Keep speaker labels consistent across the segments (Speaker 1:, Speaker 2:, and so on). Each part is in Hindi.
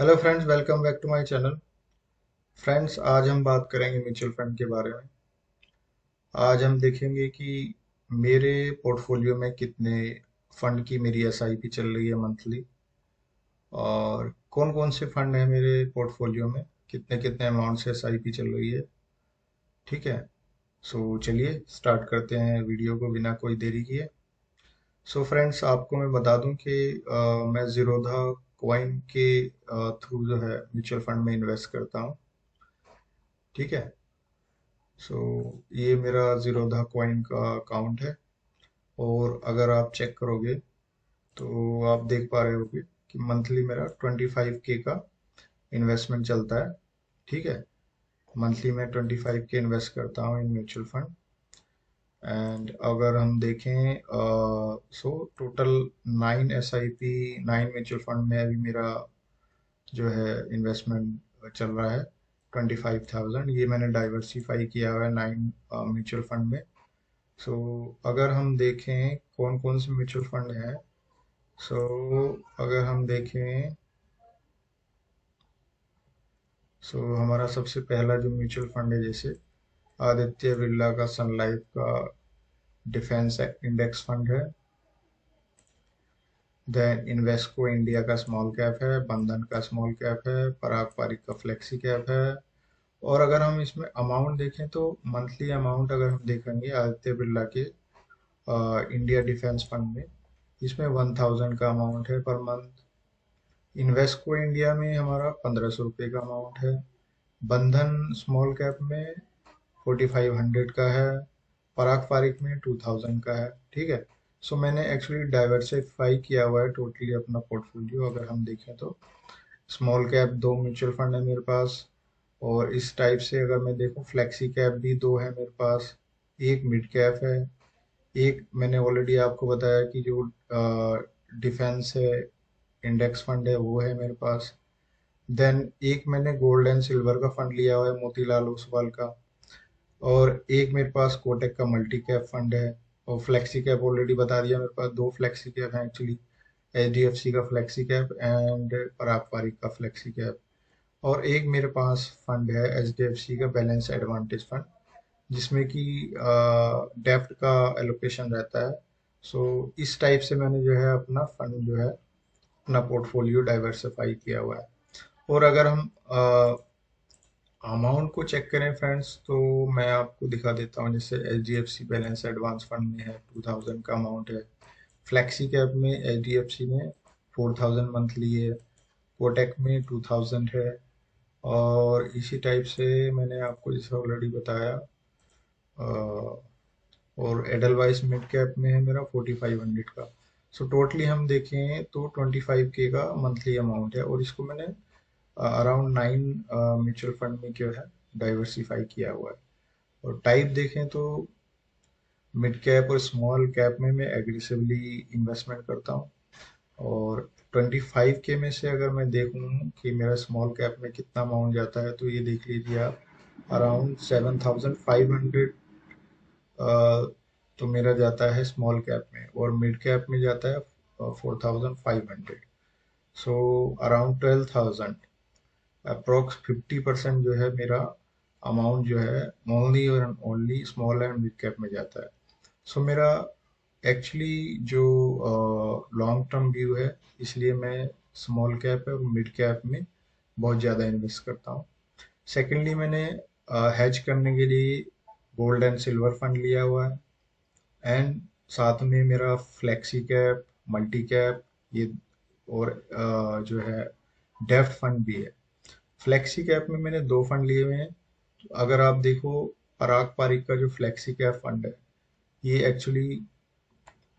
Speaker 1: Hello friends, welcome back to my channel. Friends, आज हम बात करेंगे म्यूचुअल फंड के बारे में। आज हम देखेंगे कि मेरे पोर्टफोलियो में कितने फंड की मेरी एसआईपी चल रही है मंथली, और कौन कौन से फंड है मेरे पोर्टफोलियो में, कितने कितने अमाउंट से एसआईपी चल रही है। ठीक है। सो चलिए स्टार्ट करते हैं वीडियो को बिना कोई देरी किए। सो फ्रेंड्स, आपको मैं बता दूं कि मैं जीरोधा कॉइन के थ्रू जो है म्यूचुअल फंड में इन्वेस्ट करता हूं। ठीक है। सो ये मेरा जीरोधा कॉइन का अकाउंट है। और अगर आप चेक करोगे तो आप देख पा रहे होगे कि मंथली मेरा 25K का इन्वेस्टमेंट चलता है। ठीक है। मंथली मैं 25K इन्वेस्ट करता हूँ इन म्यूचुअल फंड। एंड अगर हम देखें so total 9 SIP, 9 mutual fund में अभी मेरा जो है इन्वेस्टमेंट चल रहा है 25,000। ये मैंने डाइवर्सिफाई किया हुआ है 9 म्यूचुअल फंड में। सो अगर हम देखें कौन कौन से म्यूचुअल फंड हैं, सो अगर हम देखें, सो हमारा सबसे पहला जो म्यूचुअल फंड है, जैसे आदित्य बिरला का सन लाइफ का डिफेंस इंडेक्स फंड है। देन इन्वेस्को इंडिया का स्मॉल कैप है, बंधन का स्मॉल कैप है, पराग पारिक का फ्लेक्सी कैप है। और अगर हम इसमें अमाउंट देखें तो मंथली अमाउंट अगर हम देखेंगे आदित्य बिरला के इंडिया डिफेंस फंड में, इसमें 1000 का अमाउंट है पर मंथ। इन्वेस्को इंडिया में हमारा 1500 रुपये का अमाउंट है। बंधन स्मॉल कैप में 4500 का है। पराग पारिक में 2000 का है। ठीक है। सो मैंने एक्चुअली डाइवर्सिफाई किया हुआ है टोटली अपना पोर्टफोलियो। अगर हम देखें तो स्मॉल कैप दो म्यूचुअल फंड है मेरे पास, और इस टाइप से अगर मैं देखूं फ्लेक्सी कैप भी दो है मेरे पास, एक मिड कैप है, एक मैंने ऑलरेडी आपको बताया कि जो डिफेंस है इंडेक्स फंड है वो है मेरे पास। देन एक मैंने गोल्ड एंड सिल्वर का फंड लिया हुआ है मोतीलाल ओसवाल का। और एक मेरे पास कोटक का मल्टी कैप फंड है। और फ्लेक्सी कैप ऑलरेडी बता दिया, मेरे पास दो फ्लेक्सी कैप हैं एक्चुअली, HDFC का फ्लेक्सी कैप एंड पराग पारिक का फ्लेक्सी कैप। और एक मेरे पास फंड है HDFC का बैलेंस एडवांटेज फंड, जिसमें कि डेप्ट का एलोकेशन रहता है। सो इस टाइप से मैंने जो है अपना फंड जो है अपना पोर्टफोलियो डाइवर्सिफाई किया हुआ है। और अगर हम अमाउंट को चेक करें फ्रेंड्स, तो मैं आपको दिखा देता हूँ। जैसे HDFC बैलेंस एडवांस फंड में है 2000 का अमाउंट है। फ्लेक्सी कैप में HDFC में 4000 मंथली है। कोटेक में 2000 है। और इसी टाइप से मैंने आपको जैसे ऑलरेडी बताया, और एडलवाइस मिड कैप में है मेरा 4500 का। सो टोटली हम देखें तो 25K का मंथली अमाउंट है, और इसको मैंने अराउंड 9 म्यूचुअल फंड में जो है डाइवर्सिफाई किया हुआ है। और टाइप देखें तो मिड कैप और स्मॉल कैप में मैं एग्रेसिवली इन्वेस्टमेंट करता हूँ। और 25K में से अगर मैं देखूँ कि मेरा स्मॉल कैप में कितना अमाउंट जाता है, तो ये देख लीजिए आप, अराउंड 7500 तो मेरा जाता है स्मॉल कैप में, और मिड कैप में जाता है 4500। सो अराउंड 12,000, अप्रोक्स 50% जो है मेरा अमाउंट जो है ओनली और only small and mid cap में जाता है। सो मेरा एक्चुअली जो लॉन्ग टर्म व्यू है, इसलिए मैं स्मॉल कैप और मिड कैप में बहुत ज़्यादा इन्वेस्ट करता हूँ। सेकेंडली, मैंने हेज करने के लिए गोल्ड एंड सिल्वर फंड लिया हुआ है। एंड साथ में मेरा फ्लेक्सी कैप, मल्टी कैप, ये और जो है डेफ्ट फंड भी है। फ्लेक्सी कैप में मैंने दो फंड लिए हुए हैं। अगर आप देखो, पराग पारिक का जो फ्लेक्सी कैप फंड है, ये एक्चुअली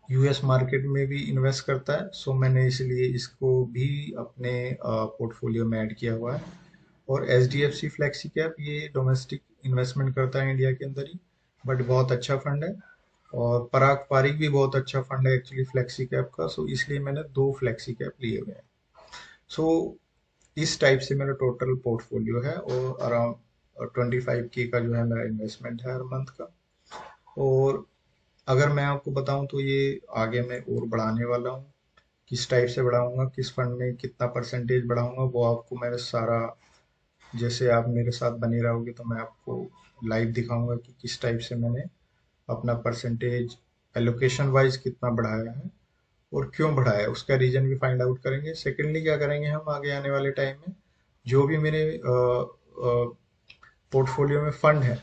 Speaker 1: यूएस मार्केट में भी इन्वेस्ट करता है। सो मैंने इसलिए इसको भी अपने पोर्टफोलियो में ऐड किया हुआ है। और HDFC फ्लेक्सी कैप ये डोमेस्टिक इन्वेस्टमेंट करता है इंडिया के अंदर ही, बट बहुत अच्छा फंड है। और पराग पारिक भी बहुत अच्छा फंड है एक्चुअली फ्लेक्सी कैप का। सो इसलिए मैंने दो फ्लेक्सी कैप लिए हुए हैं। सो इस टाइप से मेरा टोटल पोर्टफोलियो है, और अराउंड 25K का जो है मेरा इन्वेस्टमेंट है हर मंथ का। और अगर मैं आपको बताऊं तो ये आगे मैं और बढ़ाने वाला हूँ, किस टाइप से बढ़ाऊंगा, किस फंड में कितना परसेंटेज बढ़ाऊंगा, वो आपको मैं सारा, जैसे आप मेरे साथ बने रहोगे तो मैं आपको लाइव दिखाऊंगा कि किस टाइप से मैंने अपना परसेंटेज एलोकेशन वाइज कितना बढ़ाया है और क्यों बढ़ाया है, उसका रीजन भी फाइंड आउट करेंगे। सेकेंडली क्या करेंगे हम आगे आने वाले टाइम में, जो भी मेरे पोर्टफोलियो में फंड है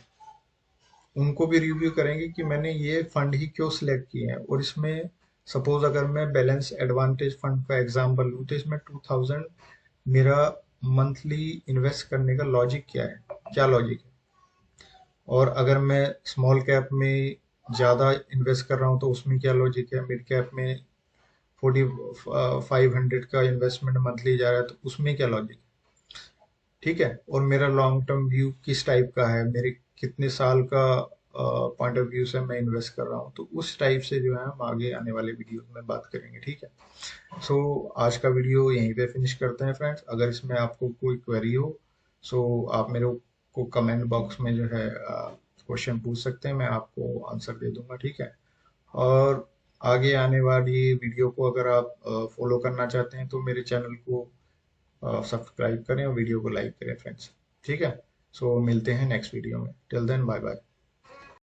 Speaker 1: उनको भी रिव्यू करेंगे कि मैंने ये फंड ही क्यों सिलेक्ट किए हैं। और इसमें सपोज अगर मैं बैलेंस एडवांटेज फंड का एग्जांपल लूँ तो इसमें 2000 मेरा मंथली इन्वेस्ट करने का लॉजिक क्या है, क्या लॉजिक है। और अगर मैं स्मॉल कैप में ज़्यादा इन्वेस्ट कर रहा हूँ तो उसमें क्या लॉजिक है, मिड कैप में 4500 का इन्वेस्टमेंट मंथली जा रहा है तो उसमें क्या लॉजिक है। ठीक है, और मेरा लॉन्ग टर्म व्यू किस टाइप का है, मेरे कितने साल का पॉइंट ऑफ व्यू से मैं इन्वेस्ट कर रहा हूँ, तो उस टाइप से जो है हम आगे आने वाले वीडियो में बात करेंगे। ठीक है, सो आज का वीडियो यहीं पे फिनिश करते हैं फ्रेंड्स। अगर इसमें आपको कोई क्वेरी हो सो आप मेरे को कमेंट बॉक्स में जो है क्वेश्चन पूछ सकते हैं, मैं आपको आंसर दे दूंगा। ठीक है, और आगे आने वाली वीडियो को अगर आप फॉलो करना चाहते हैं तो मेरे चैनल को सब्सक्राइब करें और वीडियो को लाइक करें फ्रेंड्स। ठीक है, सो मिलते हैं नेक्स्ट वीडियो में। Till then bye bye.